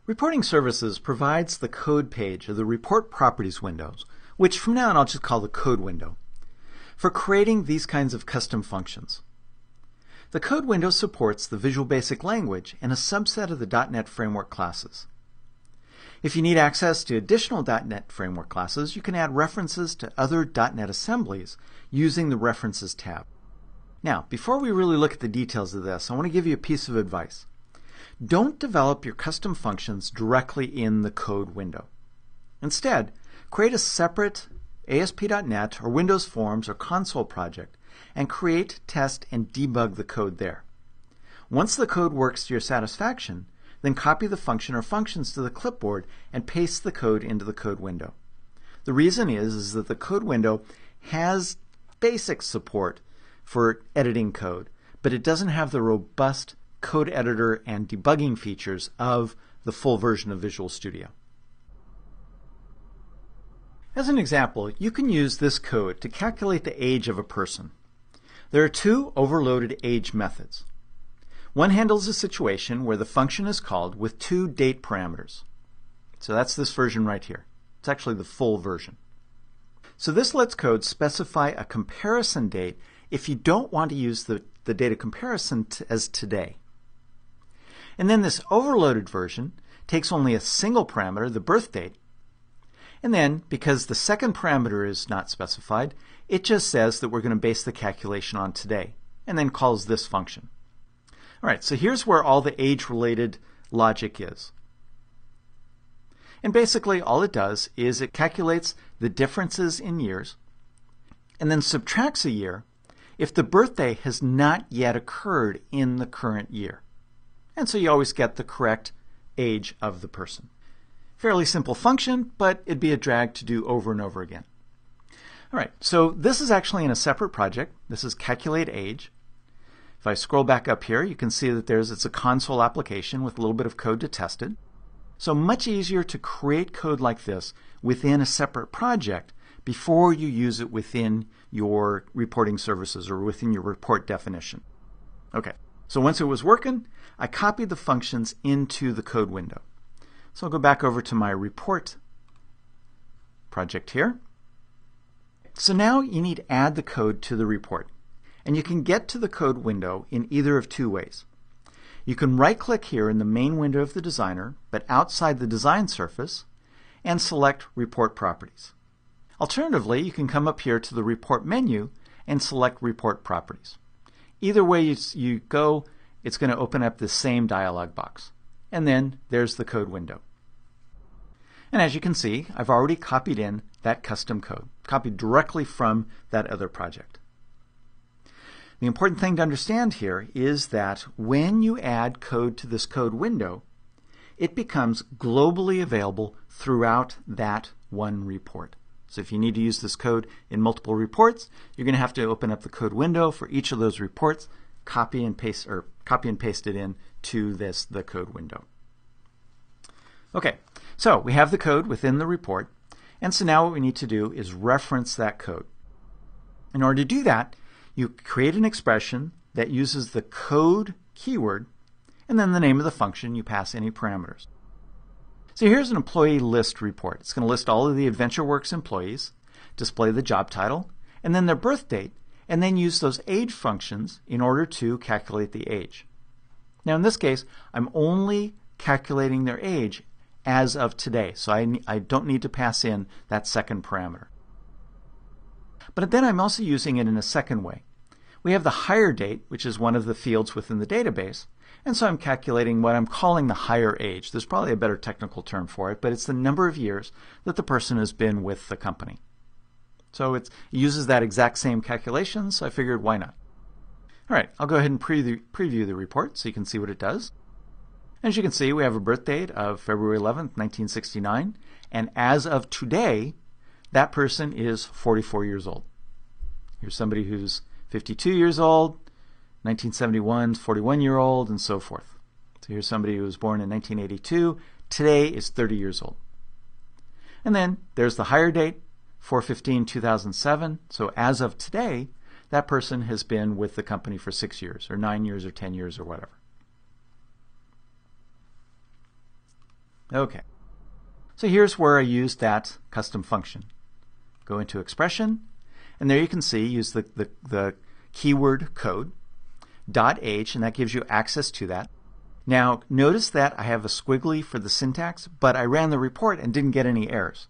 Reporting Services provides the code page of the Report Properties windows, which from now on I'll just call the code window, for creating these kinds of custom functions. The code window supports the Visual Basic language and a subset of the .NET Framework classes. If you need access to additional .NET Framework classes, you can add references to other .NET assemblies using the References tab. Now, before we really look at the details of this, I want to give you a piece of advice. Don't develop your custom functions directly in the code window. Instead, create a separate ASP.NET or Windows Forms or console project and create, test, and debug the code there. Once the code works to your satisfaction, then copy the function or functions to the clipboard and paste the code into the code window. The reason is that the code window has basic support for editing code, but it doesn't have the robust code editor and debugging features of the full version of Visual Studio. As an example, you can use this code to calculate the age of a person. There are two overloaded age methods. One handles a situation where the function is called with two date parameters. So that's this version right here. It's actually the full version. So this lets code specify a comparison date if you don't want to use the date of comparison as today. And then this overloaded version takes only a single parameter, the birth date, and then, because the second parameter is not specified, it just says that we're going to base the calculation on today, and then calls this function. All right, so here's where all the age-related logic is. And basically all it does is it calculates the differences in years, and then subtracts a year if the birthday has not yet occurred in the current year. And so you always get the correct age of the person. Fairly simple function, but it'd be a drag to do over and over again. All right, so this is actually in a separate project. This is Calculate Age. If I scroll back up here, you can see that it's a console application with a little bit of code to test it. So much easier to create code like this within a separate project before you use it within your reporting services or within your report definition. Okay, so once it was working, I copied the functions into the code window. So I'll go back over to my report project here. So now you need to add the code to the report. And you can get to the code window in either of two ways. You can right-click here in the main window of the designer, but outside the design surface, and select Report Properties. Alternatively, you can come up here to the Report menu and select Report Properties. Either way you go, it's going to open up the same dialog box. And then there's the code window. And as you can see, I've already copied in that custom code, copied directly from that other project. The important thing to understand here is that when you add code to this code window, it becomes globally available throughout that one report. So if you need to use this code in multiple reports, you're going to have to open up the code window for each of those reports, copy and paste it in to the code window. Okay, so we have the code within the report, and so now what we need to do is reference that code. In order to do that, you create an expression that uses the code keyword and then the name of the function. You pass any parameters. So here's an employee list report. It's going to list all of the AdventureWorks employees, display the job title, and then their birth date, and then use those age functions in order to calculate the age. Now in this case, I'm only calculating their age as of today, so I don't need to pass in that second parameter. But then I'm also using it in a second way. We have the hire date, which is one of the fields within the database, and so I'm calculating what I'm calling the hire age. There's probably a better technical term for it, but it's the number of years that the person has been with the company. So it uses that exact same calculation, so I figured why not. All right, I'll go ahead and preview the report so you can see what it does. As you can see, we have a birth date of February 11th, 1969, and as of today, that person is 44 years old. Here's somebody who's 52 years old, 1971, 41-year-old, and so forth. So here's somebody who was born in 1982, today is 30 years old. And then there's the hire date, 4/15/2007. So as of today, that person has been with the company for 6 years, or 9 years, or 10 years, or whatever. Okay. So here's where I used that custom function. Go into expression, and there you can see, use the keyword code, .age, and that gives you access to that. Now, notice that I have a squiggly for the syntax, but I ran the report and didn't get any errors.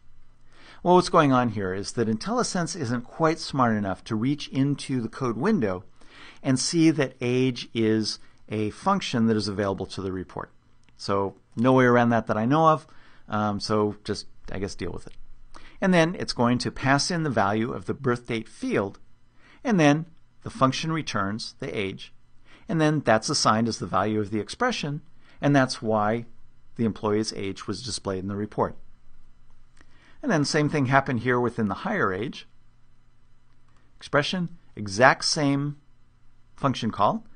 Well, what's going on here is that IntelliSense isn't quite smart enough to reach into the code window and see that age is a function that is available to the report. So no way around that I know of, so just, I guess, deal with it. And then it's going to pass in the value of the birth date field, and then the function returns the age, and then that's assigned as the value of the expression, and that's why the employee's age was displayed in the report. And then same thing happened here within the higher age. Expression, exact same function call,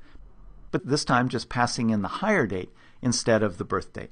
but this time just passing in the hire date instead of the birth date.